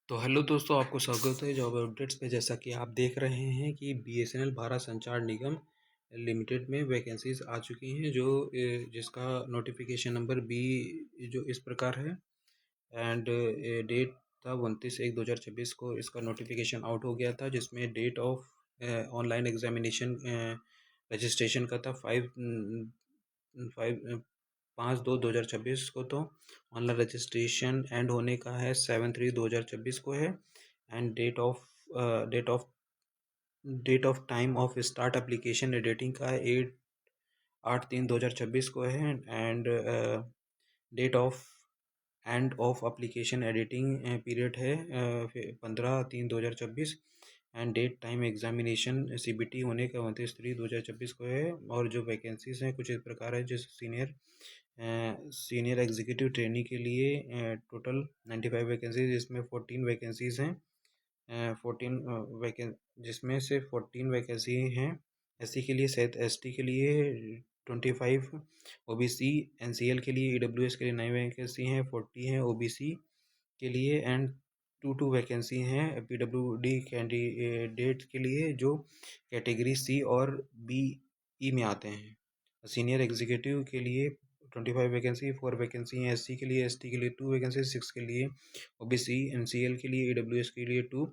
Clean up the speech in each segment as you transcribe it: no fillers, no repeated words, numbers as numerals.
तो हेलो दोस्तों, आपको स्वागत है जॉब अपडेट्स पे। जैसा कि आप देख रहे हैं कि बीएसएनएल भारत संचार निगम लिमिटेड में वैकेंसीज आ चुकी हैं, जो जिसका नोटिफिकेशन नंबर बी जो इस प्रकार है। एंड डेट था 29/1/2026 को इसका नोटिफिकेशन आउट हो गया था, जिसमें date of online examination registration का था 5/2/2026 को। तो ऑनलाइन रजिस्ट्रेशन एंड होने का है 7/3/2026 को है। And date of time of start application editing का है 8/3/2026 को है। And date of end of application editing period है 15/3/2026। And date time examination CBT होने का 29/3/2026 को है। और जो वैकेंसीज हैं कुछ इस प्रकार है। जैसे सीनियर एग्जीक्यूटिव ट्रेनी के लिए टोटल 95 वैकेंसीज, जिसमें 14 वैकेंसीज हैं। 14 वैकें जिसमें से 14 वैकेंसी हैं एससी के लिए, शायद एसटी के लिए 25, ओबीसी एनसीएल के लिए, ईडब्ल्यूएस के लिए 9 वैकेंसी हैं, 40 हैं ओबीसी के लिए। एंड टू वैकेंसी हैं पीडब्ल्यूडी कैंडिडेट के लिए, जो कैटेगरी सी और बी ई में आते हैं। सीनियर एग्जीक्यूटिव के लिए 25 वैकेंसी, 4 वैकेंसी हैं एससी के लिए, एसटी के लिए 2 वैकेंसी, 6 के लिए ओबीसी एनसीएल के लिए, ईडब्ल्यूएस के लिए 2,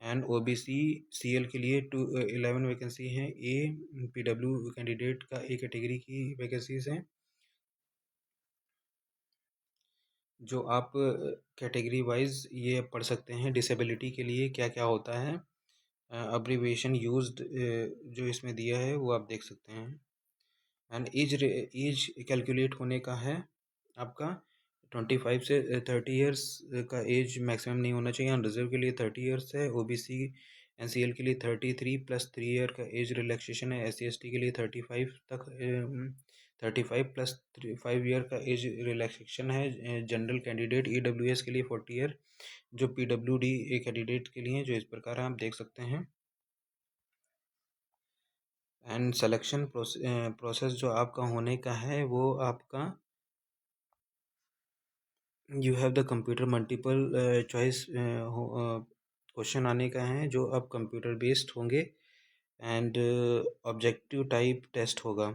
एंड ओबीसी सीएल के लिए 11 वैकेंसी हैं। ए पीडब्ल्यू कैंडिडेट का ए कैटेगरी की वैकेंसीज हैं। जो आप कैटेगरी वाइज ये पढ़ सकते हैं। डिसेबिलिटी के लिए क्या क्या होता है, अब्रीविएशन यूज्ड जो इसमें दिया है वो आप देख सकते हैं। एंड एज कैलकुलेट होने का है आपका 25 से 30 इयर्स का एज मैक्सिमम नहीं होना चाहिए। अनरिजर्व के लिए 30 इयर्स है। ओबीसी एनसीएल के लिए 33 + 3 ईयर का एज रिलैक्सेशन है। एससी एसटी के लिए 35 तक 35 + 5 ईयर का एज रिलैक्सेशन है। जनरल कैंडिडेट ईडब्ल्यूएस के लिए 40 ईयर, जो पीडब्ल्यूडी कैंडिडेट के लिए जो इस प्रकार आप देख सकते हैं। एंड सिलेक्शन प्रोसेस जो आपका होने का है वो आपका you have the computer multiple choice question आने का है, जो अब कंप्यूटर बेस्ड होंगे। एंड ऑब्जेक्टिव टाइप टेस्ट होगा।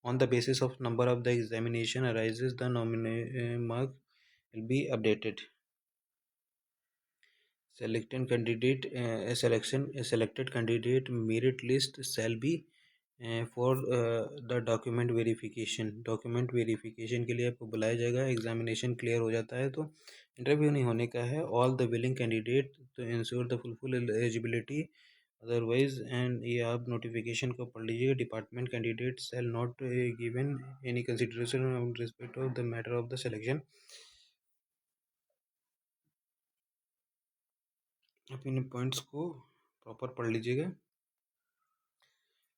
On the basis of number of the examination arises the nomination mark will be updated. Selected candidate merit list shall be for the document verification। Document verification के लिए आपको बुलाया जाएगा। Examination clear हो जाता है तो इंटरव्यू नहीं होने का है। All the willing candidate to ensure the fulfil eligibility otherwise. And ये आप नोटिफिकेशन को पढ़ लीजिएगा। Department candidate shall not given any consideration respect of the matter of the selection. आप इन पॉइंट्स को प्रॉपर पढ़ लीजिएगा।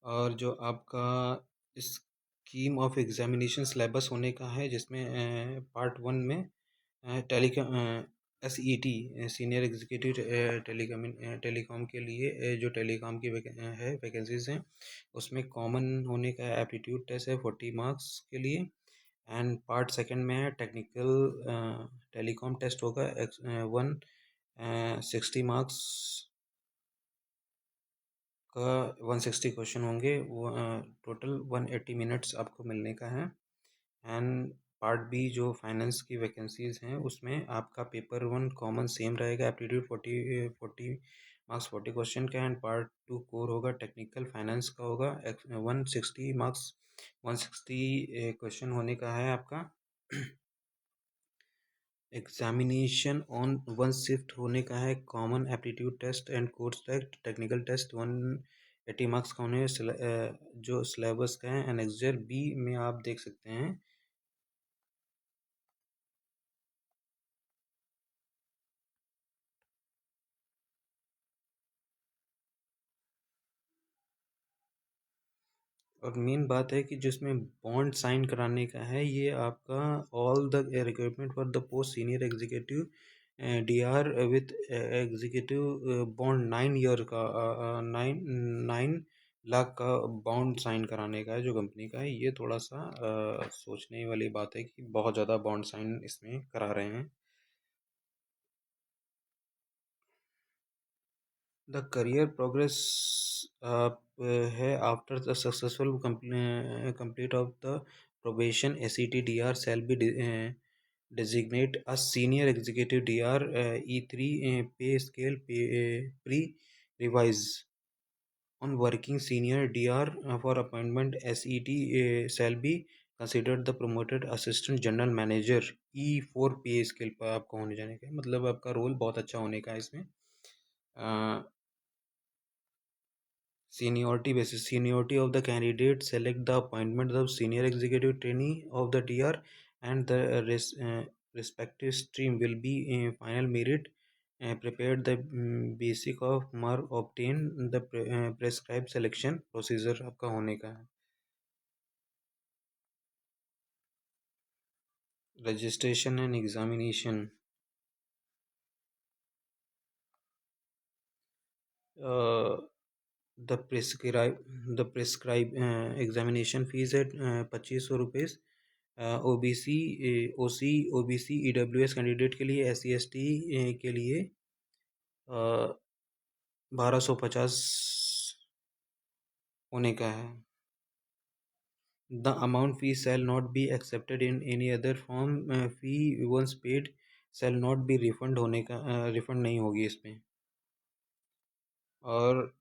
और जो आपका स्कीम ऑफ एग्जामिनेशन सिलेबस होने का है, जिसमें पार्ट 1 में telecom SET senior executive telecom के लिए जो टेलीकॉम की है वैकेंसीज हैं, उसमें कॉमन होने का एप्टीट्यूड टेस्ट है 40 मार्क्स के लिए। एंड पार्ट सेकंड में है टेक्निकल टेलीकॉम टेस्ट होगा 160 मार्क्स का 160 क्वेश्चन होंगे। वो टोटल 180 मिनट्स आपको मिलने का है। एंड पार्ट बी जो फाइनेंस की वैकेंसीज हैं, उसमें आपका पेपर 1 कॉमन सेम रहेगा, एप्टीट्यूड 40 मार्क्स 40 क्वेश्चन का। एंड पार्ट 2 कोर होगा, टेक्निकल फाइनेंस का होगा 160 मार्क्स 160 क्वेश्चन होने का है आपका। एग्जामिनेशन ऑन 1 शिफ्ट होने का है। Common aptitude test and course test technical test 180 marks का होने जो सिलेबस का है। एनेक्जर बी में आप देख सकते हैं। और मेन बात है कि जिसमें बॉन्ड साइन कराने का है, ये आपका all the requirement for the post senior executive DR with executive bond 9 year का 9 लाख का बॉन्ड साइन कराने का है जो कंपनी का है। ये थोड़ा सा सोचने वाली बात है कि बहुत ज़्यादा बॉन्ड साइन इसमें करा रहे हैं। The career progress है after the successful complete of the probation. SET DR shall be designate a senior executive DR E3 pay scale pre-revise on working senior DR for appointment. SET shall be considered the promoted assistant general manager. E4 पे scale पर आपको होने जाने का है, मतलब आपका role बहुत अच्छा होने का है इसमें. Seniority basis. Seniority of the candidate select the appointment of senior executive trainee of the DR, and the respective stream will be final merit prepared the basic of mark obtain the prescribed selection procedure आपका होने का है. Registration and examination. The prescribe examination fees at 2500 rupees. OBC OC OBC EWS candidate के लिए, SC ST के लिए 1250 होने का है. The amount fee shall not be accepted in any other form. Fee once paid shall not be refund होने का refund नहीं होगी इसमें. और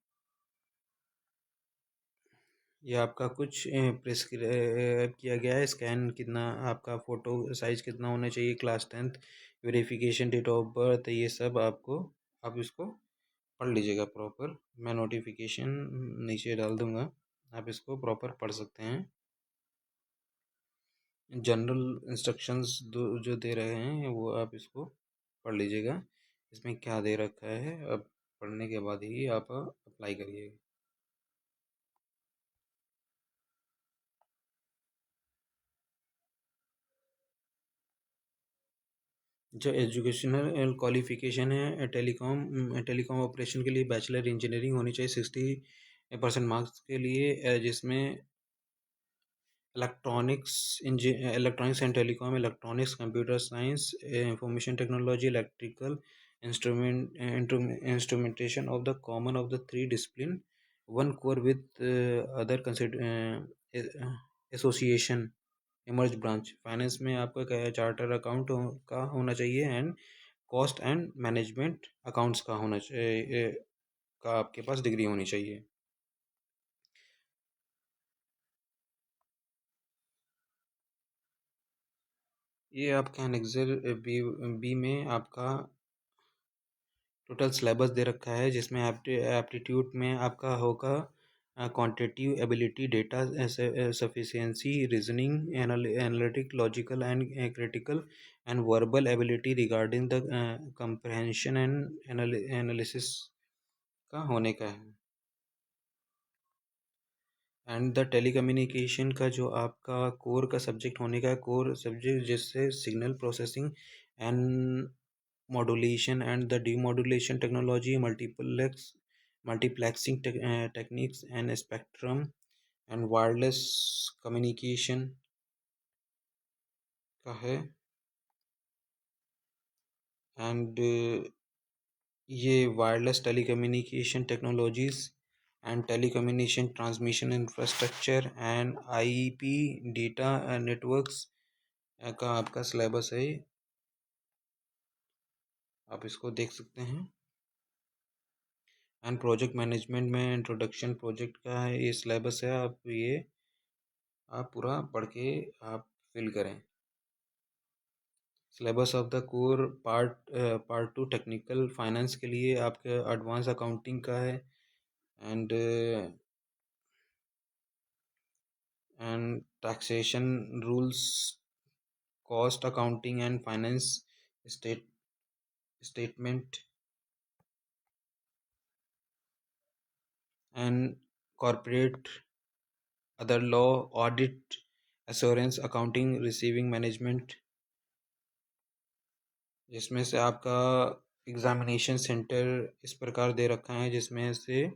ये आपका कुछ प्रिस्क्राइब किया गया है. स्कैन कितना, आपका फ़ोटो साइज़ कितना होना चाहिए, class 10th, verification, date of birth, ये सब आपको, आप इसको पढ़ लीजिएगा प्रॉपर. मैं नोटिफिकेशन नीचे डाल दूंगा, आप इसको प्रॉपर पढ़ सकते हैं. जनरल इंस्ट्रक्शंस जो दे रहे हैं वो आप इसको पढ़ लीजिएगा. इसमें क्या दे रखा है, अब पढ़ने के बाद ही आप अप्लाई करिएगा. जो एजुकेशनल क्वालिफिकेशन है, टेलीकॉम ऑपरेशन के लिए बैचलर इंजीनियरिंग होनी चाहिए 60% मार्क्स के लिए, जिसमें electronics and telecom, electronics, computer science, information technology, electrical instrumentation of the common of the three discipline, one core with other association emerge branch. Finance में आपका क्या है, चार्टर अकाउंट का होना चाहिए, and cost and management accounts का होना चाहिए, का आपके पास डिग्री होनी चाहिए. ये आपका एनेक्सर बी में आपका टोटल सिलेबस दे रखा है, जिसमें एप्टीट्यूड में आपका होगा quantitative ability, data sufficiency, reasoning, analytic, logical and critical, and verbal ability regarding the comprehension and analysis का होने का है. एंड द टेलीकम्युनिकेशन का जो आपका कोर का सब्जेक्ट होने का है, कोर सब्जेक्ट जिससे signal processing and modulation and the demodulation technology, multiplexing techniques and spectrum and wireless communication का है. एंड ये wireless telecommunication technologies and telecommunication transmission infrastructure and IP data networks का आपका सिलेबस है, आप इसको देख सकते हैं. एंड प्रोजेक्ट मैनेजमेंट में इंट्रोडक्शन प्रोजेक्ट का है, ये सिलेबस है. आप पूरा पढ़ के आप फिल करें. Syllabus of the core part 2 technical finance के लिए आपके एडवांस अकाउंटिंग का है, and taxation rules, cost accounting and finance statement, and corporate other law, audit, assurance accounting, receiving management. जिसमें से आपका एग्जामिनेशन सेंटर इस प्रकार दे रखा है, जिसमें से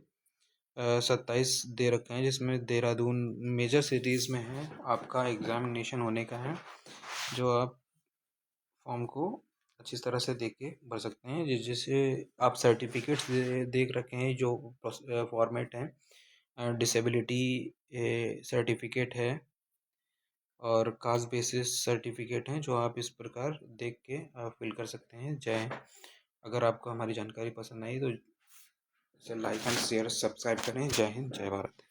27 दे रखा है, जिसमें देहरादून मेजर सिटीज़ में है आपका एग्जामिनेशन होने का है, जो आप फॉर्म को अच्छी तरह से देख के भर सकते हैं। जैसे आप सर्टिफिकेट्स देख रखे हैं जो फॉर्मेट हैं, डिसेबिलिटी सर्टिफिकेट है और कास्ट बेसिस सर्टिफिकेट हैं, जो आप इस प्रकार देख के फिल कर सकते हैं। जय हिंद। अगर आपको हमारी जानकारी पसंद आई तो इसे लाइक एंड शेयर सब्सक्राइब करें। जय हिंद, जय भारत।